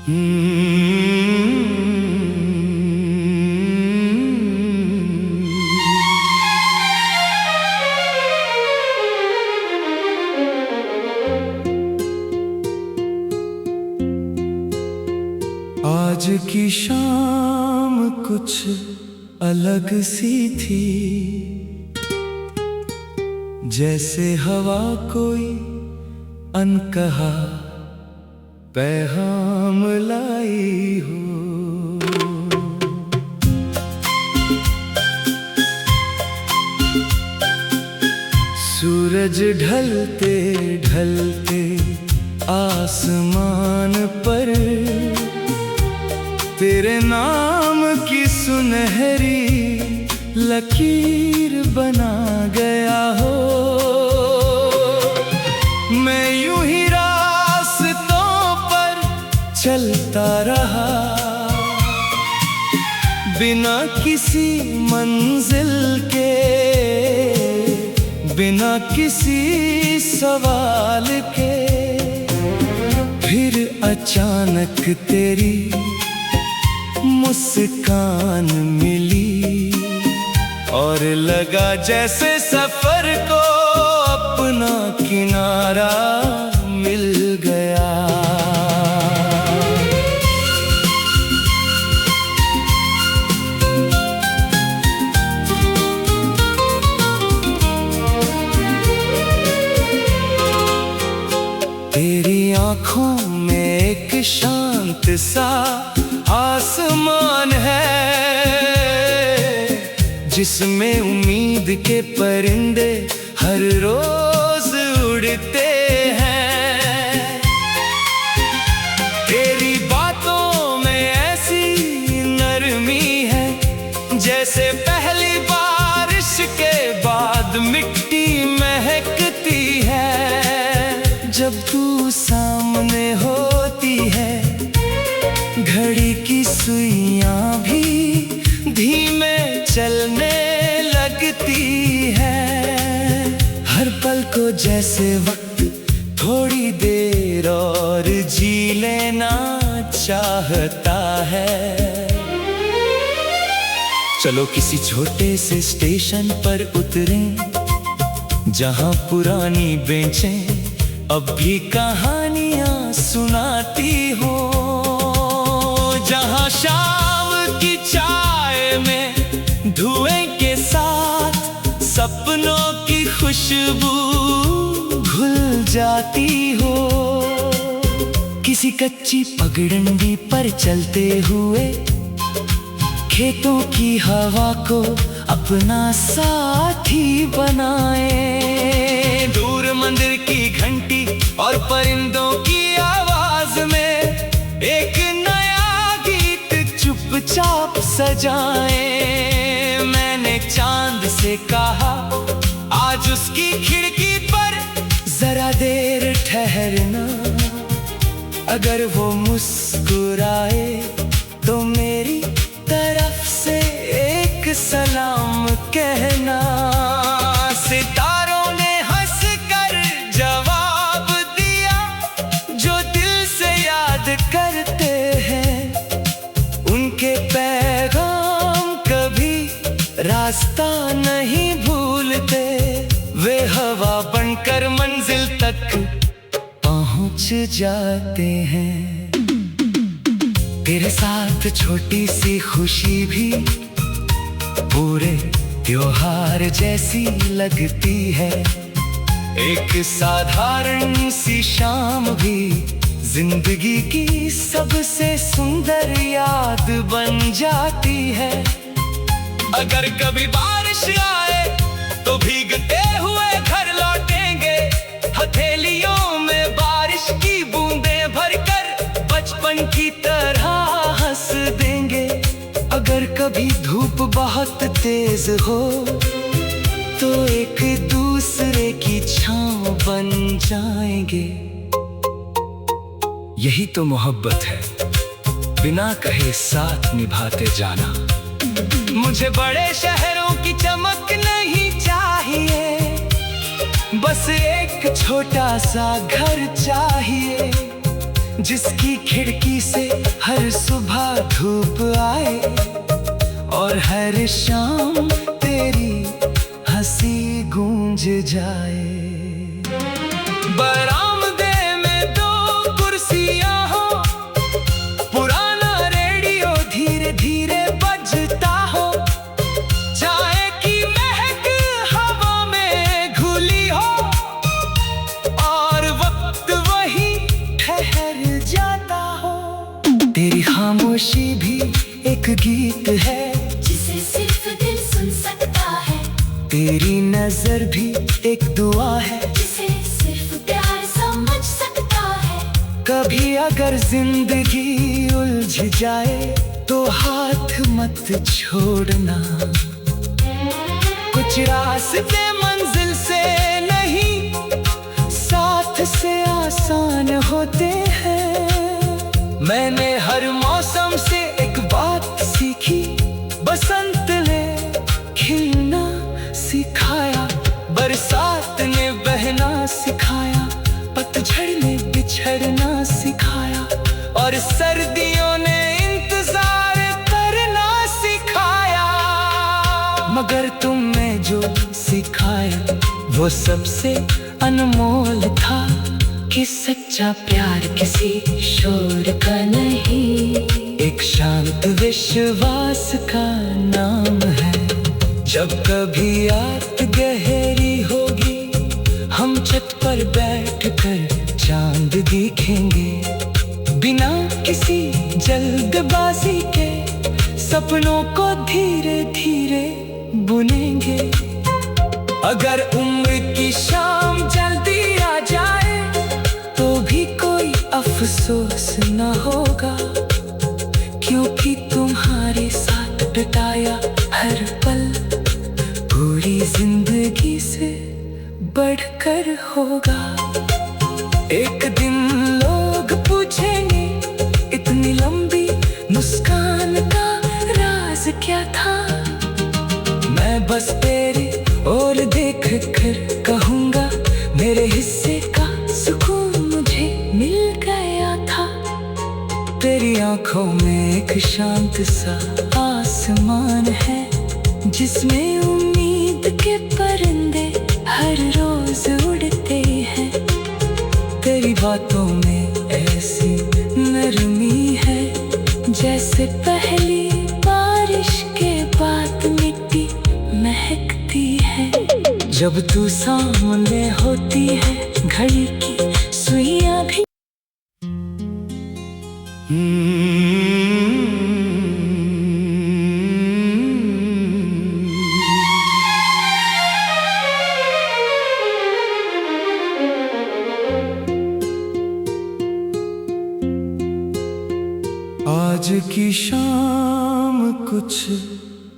आज की शाम कुछ अलग सी थी, जैसे हवा कोई अनकहा पैगाम लाई हो। सूरज ढलते ढलते आसमान पर तेरे नाम की सुनहरी लकीर बना गया हो। मैं यूं ही रास्तों पर चलता रहा, बिना किसी मंजिल के, बिना किसी सवाल के। फिर अचानक तेरी मुस्कान मिली और लगा जैसे सफर को अपना किनारा मिल गया। तेरी आंखों में एक शांत सा आसमान है, जिसमें उम्मीद के परिंदे हर रोज उड़ते हैं। तेरी बातों में ऐसी नरमी है, जैसे पहली बारिश के बाद मिट्टी महकती है। जब तू सामने होती है, घड़ी की सुइयां भी धीमे चलने लगती है। हर पल को जैसे वक्त थोड़ी देर और जी लेना चाहता है। चलो किसी छोटे से स्टेशन पर उतरें, जहां पुरानी बेंचें अब भी कहानियां सुनाती हो, जहां शाम की चाय में धुएं के साथ सपनों की खुशबू घुल जाती हो। किसी कच्ची पगडंडी पर चलते हुए खेतों की हवा को अपना साथी बनाए। दूर मंदिर की घंटी और परिंदों की आवाज में एक चुपचाप सजाए। मैंने चांद से कहा आज उसकी खिड़की पर जरा देर ठहरना, अगर वो मुस्कुराए तो मेरी तरफ से एक सलाम कहना। सितारों ने हंसकर जवाब दिया, जो दिल से याद करते हैं उनके पैगाम कभी रास्ता नहीं भूलते। वे हवा बनकर मंजिल तक पहुंच जाते हैं। तेरे साथ छोटी सी खुशी भी पूरे त्योहार जैसी लगती है। एक साधारण सी शाम भी जिंदगी की सबसे सुंदर याद बन जाती है। अगर कभी बारिश आए तो भीगते हुए घर लौटेंगे, हथेलियों में बारिश की बूंदें भरकर बचपन की तरह हंस देंगे। अगर कभी धूप बहुत तेज हो तो एक दूसरे की छांव बन जाएंगे। यही तो मोहब्बत है, बिना कहे साथ निभाते जाना। मुझे बड़े शहरों की चमक नहीं चाहिए, बस एक छोटा सा घर चाहिए जिसकी खिड़की से हर सुबह धूप आए और हर शाम तेरी हंसी गूंज जाए। बरामदे में दो कुर्सियां हो, पुराना रेडियो धीरे धीरे बजता हो, चाय की महक हवा में घुली हो और वक्त वही ठहर जाता हो। तेरी खामोशी भी एक गीत है जिसे सिर्फ दिल सुन सकता है। तेरी नजर भी एक दुआ है जिसे सिर्फ प्यार समझ सकता है। कभी अगर जिंदगी उलझ जाए तो हाथ मत छोड़ना। कुछ रास्ते मंजिल से नहीं, साथ से आसान होते हैं। मैंने हर मौसम से एक बात सीखी, बसंत ने खिलना सिखाया, बरसात ने बहना सिखाया, पतझड़ ने बिछड़ना सिखाया और सर्दियों ने इंतजार करना सिखाया। मगर तुमने जो सिखाया वो सबसे अनमोल था कि सच्चा प्यार किसी शोर का नहीं, एक शांत विश्वास का नाम है। जब कभी याद गहरी होगी, हम छत पर बैठकर चांद देखेंगे, बिना किसी जल्दबाजी के सपनों को धीरे धीरे बुनेंगे। अगर उम्र की शाम जल्दी आ जाए तो भी कोई अफसोस न होगा, क्योंकि तुम्हारे साथ बिताया हर पल पूरी जिंदगी से बढ़कर होगा। एक दिन लोग पूछेंगे, इतनी लंबी मुस्कान का राज क्या था। मैं बस तेरी ओर देख कर कहूँगा, मेरे हिस्से का सुकून मुझे मिल गया था। तेरी आंखों में एक शांत सा आसमान है, जिसमें उम्मीद के परिंदे हर रोज उड़ते हैं। तेरी बातों में ऐसी नरमी है, जैसे पहली बारिश के बाद मिट्टी महकती है। जब तू सामने होती है, घड़ी की सुइयां भी आज की शाम कुछ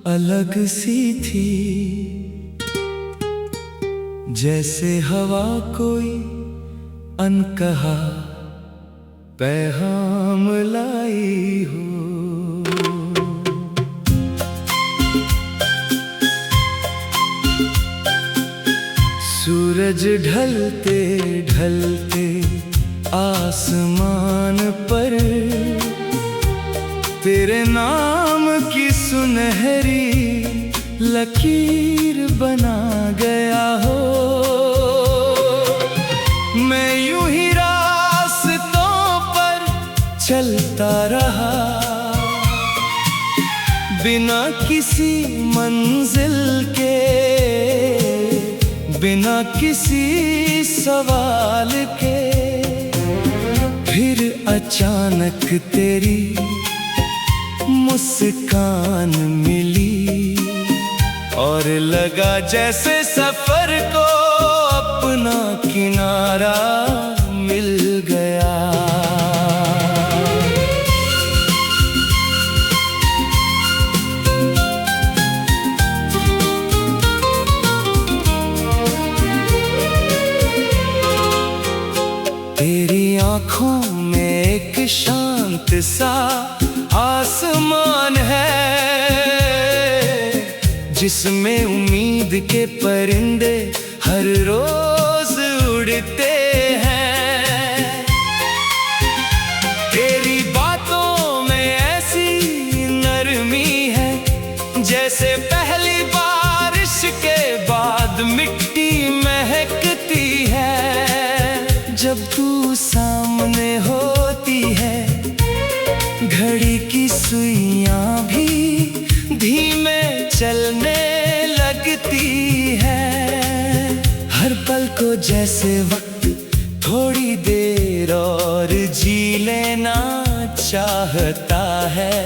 अलग सी थी, जैसे हवा कोई अनकहा पैगाम लाई हो। सूरज ढलते ढलते आसमान पर तेरे नाम की सुनहरी लकीर बना गया हो। मैं यूं ही रास्तों पर चलता रहा, बिना किसी मंजिल के, बिना किसी सवाल के। फिर अचानक तेरी मुस्कान मिली और लगा जैसे सफर को अपना किनारा मिल गया। तेरी आंखों में एक शांत सा आसमान है, जिसमें उम्मीद के परिंदे हर रोज उड़ते हैं। सामने होती है, घड़ी की सुइयां भी धीमे चलने लगती है। हर पल को जैसे वक्त थोड़ी देर और जी लेना चाहता है।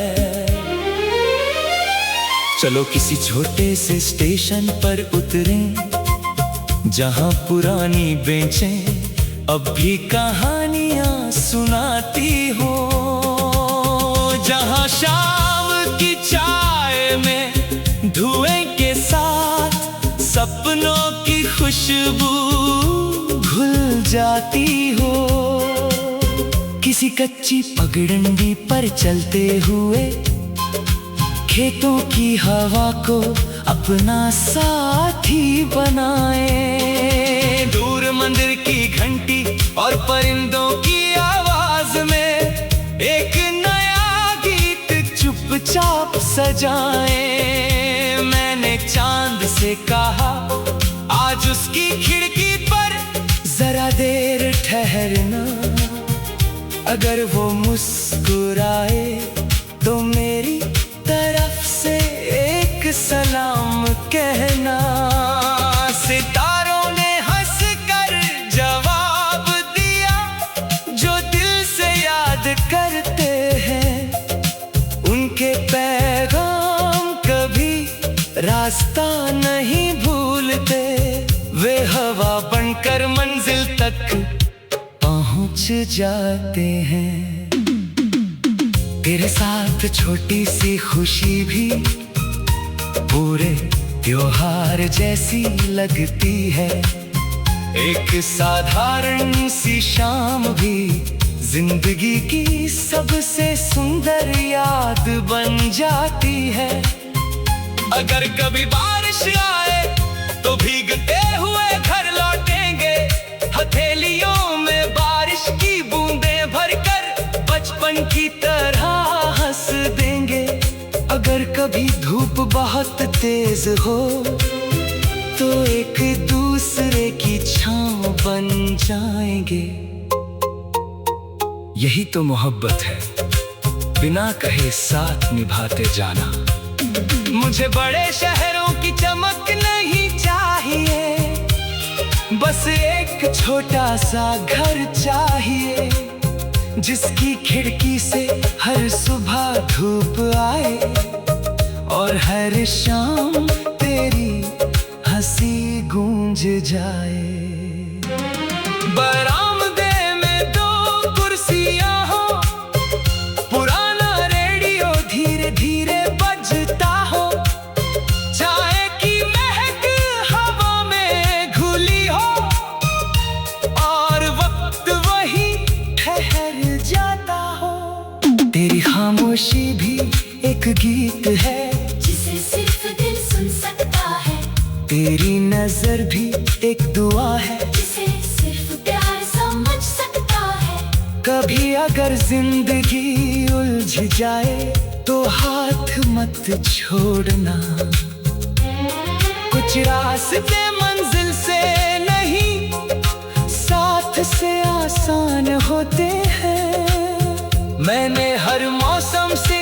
चलो किसी छोटे से स्टेशन पर उतरें, जहां पुरानी बेंचें अब भी कहानियां सुनाती हो, जहां शाम की चाय में धुएं के साथ सपनों की खुशबू घुल जाती हो। किसी कच्ची पगडंडी पर चलते हुए खेतों की हवा को अपना साथी बनाए। दूर मंदिर की घंटी और परिंदों की आवाज में एक नया गीत चुपचाप सजाए। मैंने चांद से कहा आज उसकी खिड़की पर जरा देर ठहरना, अगर वो मुस्कुराए तो मेरी तरफ से एक सलाम कहना। सितारों ने हंसकर जवाब दिया, जो दिल से याद करते हैं उनके पैगाम कभी रास्ता नहीं भूलते। वे हवा बनकर मंजिल तक पहुंच जाते हैं। तेरे साथ छोटी सी खुशी भी पूरे त्योहार जैसी लगती है। एक साधारण सी शाम भी जिंदगी की सबसे सुंदर याद बन जाती है। अगर कभी बारिश आए तो भीगते हुए घर लौटेंगे, हथेलियों में बारिश की बूंदें भरकर बचपन की तरह हंस देंगे। अगर कभी धूप बहुत तेज हो तो एक दूसरे की छांव बन जाएंगे। यही तो मोहब्बत है, बिना कहे साथ निभाते जाना। मुझे बड़े शहरों की चमक नहीं चाहिए, बस एक छोटा सा घर चाहिए, जिसकी खिड़की से हर सुबह धूप आए और हर शाम तेरी हंसी गूंज जाए। बरामदे में दो कुर्सियां हो, पुराना रेडियो धीरे धीरे बजता हो, चाय की महक हवा में घुली हो और वक्त वही ठहर जाता हो। तेरी खामोशी भी एक गीत है जिसे सिर्फ दिल सुन सकता है। तेरी नजर भी एक दुआ है जिसे सिर्फ प्यार समझ सकता है। कभी अगर जिंदगी उलझ जाए तो हाथ मत छोड़ना। कुछ रास्ते मंजिल से नहीं, साथ से आसान होते हैं। मैंने हर मौसम से